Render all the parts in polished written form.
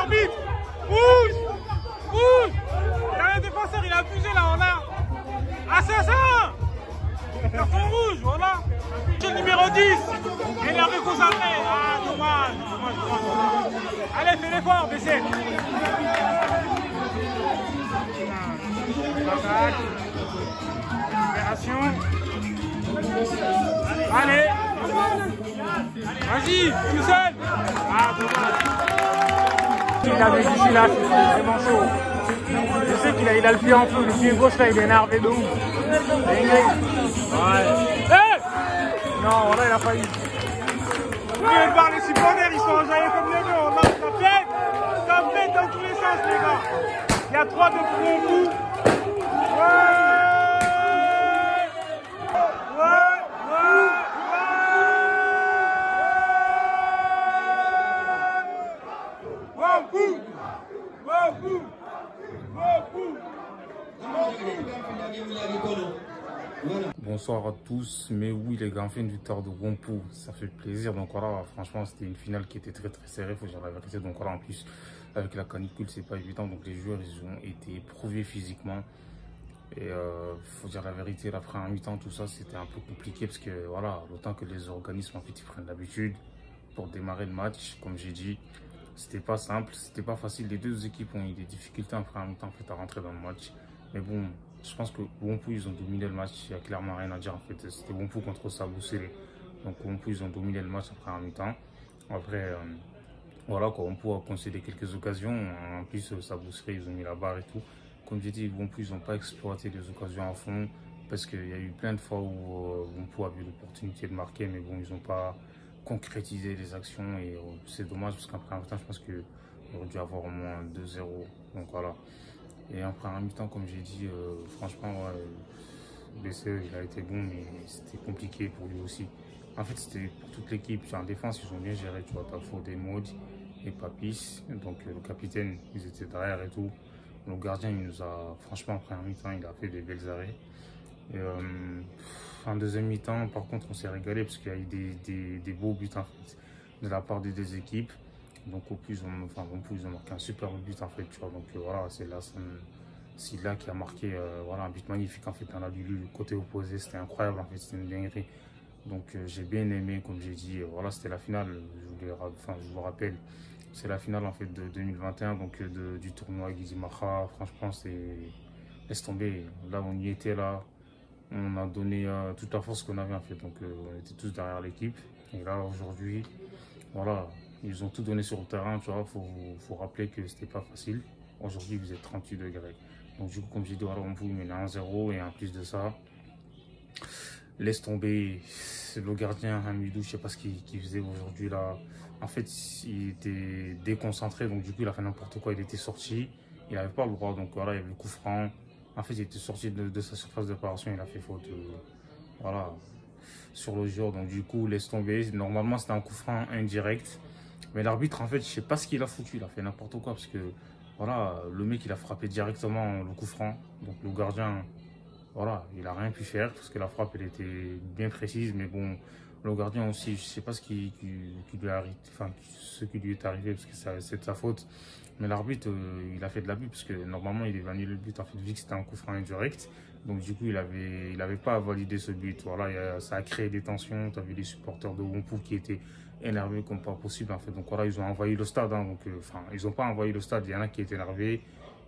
l'arbitre. Rouge. Rouge. Il y a un défenseur, il a abusé là, on a. Assassin. Carton rouge, voilà. C'est le numéro 10. Il a réconcentré. Ah, dommage. Allez, fais l'effort, BC. Opération. Allez. Vas-y, tout seul. Ah, dommage. Il avait d'ici là, c'est vraiment chaud. Je sais qu'il a le pied en feu, le pied gauche là, il est énervé de ouf. Ouais. Hey, non, là il a failli. Vous pouvez voir les supporters, ils sont enjaillés comme les deux. Ça pète dans tous les sens, les gars. Il y a 3 de gros coups. Bonsoir à tous, mais oui les gars, enfin une victoire de Wompu, ça fait plaisir. Donc voilà, franchement c'était une finale qui était très serrée, faut dire la vérité. Donc voilà, en plus avec la canicule c'est pas évident, donc les joueurs ils ont été éprouvés physiquement. Et faut dire la vérité, la première mi-temps tout ça c'était un peu compliqué parce que voilà, autant que les organismes en fait ils prennent l'habitude pour démarrer le match, comme j'ai dit, c'était pas simple, c'était pas facile. Les deux équipes ont eu des difficultés en première mi-temps en fait à rentrer dans le match, mais bon. Je pense que Wompu, ils ont dominé le match. Il n'y a clairement rien à dire en fait. C'était Wompu contre Sabou Séré. Donc Wompu, ils ont dominé le match après en mi-temps. Après, voilà quoi, Wompu a concédé quelques occasions. En plus, Sabou Séré, ils ont mis la barre et tout. Comme j'ai dit, Wompu, ils n'ont pas exploité les occasions à fond. Parce qu'il y a eu plein de fois où Wompu a eu l'opportunité de marquer. Mais bon, ils n'ont pas concrétisé les actions. Et c'est dommage parce qu'après en mi-temps, je pense qu'il aurait dû avoir au moins 2-0. Donc voilà. Et en première mi-temps, comme j'ai dit, franchement, BCE, il a été bon, mais c'était compliqué pour lui aussi. En fait, c'était pour toute l'équipe. En défense, ils ont bien géré, tu vois, Tafo, Desmod et Papis. Donc, le capitaine, ils étaient derrière et tout. Le gardien, il nous a, franchement, en première mi-temps, il a fait des belles arrêts. Et en deuxième mi-temps, par contre, on s'est régalé parce qu'il y a eu des beaux buts, en fait, de la part des deux équipes. Donc au plus, ils ont marqué un super but en fait, tu vois. Donc voilà, c'est là qui a marqué voilà, un but magnifique en fait. On a vu le côté opposé, c'était incroyable en fait, c'était une dinguerie. Donc j'ai bien aimé, comme j'ai dit, voilà, c'était la finale, je vous rappelle, c'est la finale en fait de 2021, donc du tournoi Gizimacha. Franchement, laisse tomber, là on y était là, on a donné toute la force qu'on avait en fait, donc on était tous derrière l'équipe. Et là aujourd'hui, voilà. Ils ont tout donné sur le terrain, tu vois, faut rappeler que c'était pas facile. Aujourd'hui, il faisait 38 degrés. Donc du coup, comme j'ai dit, voilà, on pouvait mener 1-0 et en plus de ça, laisse tomber le gardien Hamidou, je sais pas ce qu'il faisait aujourd'hui là. En fait, il était déconcentré, donc du coup, il a fait n'importe quoi, il était sorti, il n'avait pas le droit, donc voilà, il y avait le coup franc. En fait, il était sorti de sa surface de réparation, il a fait faute, voilà, sur le jour. Donc du coup, laisse tomber. Normalement, c'était un coup franc indirect. Mais l'arbitre, en fait, je sais pas ce qu'il a foutu. Il a fait n'importe quoi parce que, voilà, le mec, il a frappé directement le coup franc. Donc, le gardien, voilà, il a rien pu faire parce que la frappe, elle était bien précise. Mais bon, le gardien aussi, je sais pas ce qui lui arrive, enfin, ce qui lui est arrivé parce que c'est de sa faute. Mais l'arbitre, il a fait de l'abus parce que normalement, il évanouit le but, en fait, vu que c'était un coup franc indirect. Donc, du coup, il avait pas à valider ce but. Voilà, ça a créé des tensions. Tu as vu les supporters de Wompu qui étaient énervés comme pas possible en fait. Donc voilà, ils ont envahi le stade, hein. Donc enfin ils n'ont pas envahi le stade, il y en a qui étaient énervés,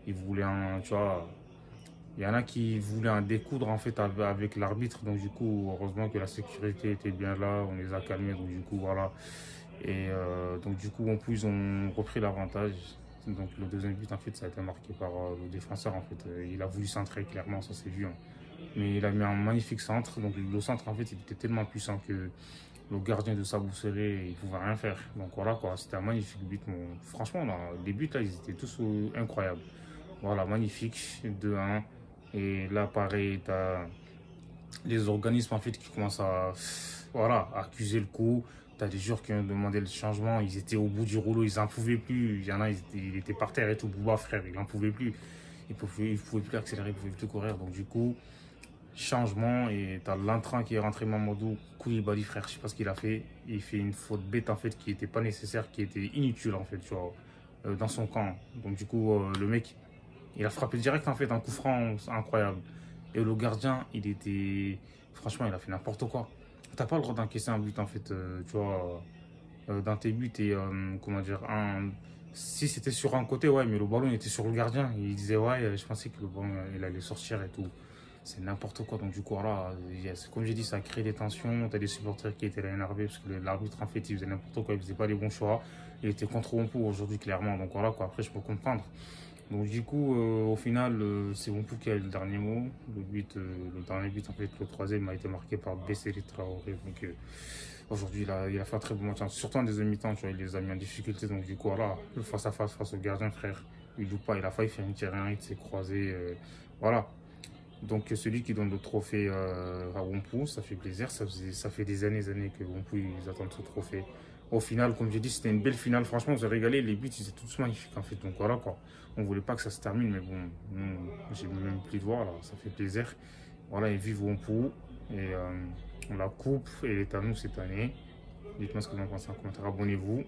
ils voulaient tu vois, il y en a qui voulaient en découdre en fait avec l'arbitre. Donc du coup, heureusement que la sécurité était bien là, on les a calmés. Donc du coup voilà, et donc du coup en plus ils ont repris l'avantage. Donc le deuxième but en fait ça a été marqué par le défenseur en fait. Il a voulu centrer clairement, ça s'est vu, hein. Mais il a mis un magnifique centre. Donc le centre en fait il était tellement puissant que le gardien de Sabou Séré, il pouvait rien faire. Donc voilà quoi, c'était un magnifique but. Franchement, là, les buts là, ils étaient tous incroyables. Voilà, magnifique, 2-1. Et là, pareil, tu as les organismes en fait qui commencent voilà, à accuser le coup. Tu as des joueurs qui ont demandé le changement, ils étaient au bout du rouleau, ils n'en pouvaient plus. Il y en a, ils étaient par terre et tout. Bouba, frère, il n'en pouvait plus. Il ne pouvait plus accélérer, il ne pouvait plus courir. Donc du coup, changement, et tu as l'entrant qui est rentré, Mamadou Koulibaly, frère, je sais pas ce qu'il a fait. Il fait une faute bête en fait qui n'était pas nécessaire, qui était inutile en fait, tu vois. dans son camp. Donc du coup, le mec, il a frappé direct en fait, un coup franc incroyable. Et le gardien, il était... Franchement, il a fait n'importe quoi. T'as pas le droit d'encaisser un but en fait, tu vois, dans tes buts et comment dire, si c'était sur un côté, ouais, mais le ballon était sur le gardien. Il disait, ouais, je pensais que le ballon, il allait sortir et tout. C'est n'importe quoi. Donc, du coup, voilà, comme j'ai dit, ça a créé des tensions. T'as des supporters qui étaient là énervés parce que l'arbitre, en fait, il faisait n'importe quoi. Il faisait pas les bons choix. Il était contre Wompu aujourd'hui, clairement. Donc, voilà, quoi. Après, je peux comprendre. Donc, du coup, au final, c'est Wompu qui a eu le dernier mot. Le dernier but, en fait, le troisième a été marqué par Besseli Traoré. Donc, aujourd'hui, il a fait un très bon match. Surtout en deuxième mi-temps, tu vois, il les a mis en difficulté. Donc, du coup, voilà, le face-à-face face au gardien, frère, il joue pas. Il a failli faire une tirée, il s'est croisé. Voilà. Donc, celui qui donne le trophée à Wompu, ça fait plaisir. Ça fait des années que Wompu, ils attendent ce trophée. Au final, comme j'ai dit, c'était une belle finale. Franchement, on s'est régalé. Les buts, ils étaient tous magnifiques, en fait. Donc, voilà, quoi. On voulait pas que ça se termine, mais bon, j'ai même plus de voir, là. Ça fait plaisir. Voilà, et vive Wompu. Et la coupe, elle est à nous cette année. Dites-moi ce que vous en pensez en commentaire. Abonnez-vous.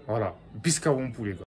Voilà. Bisca Wompu, les gars.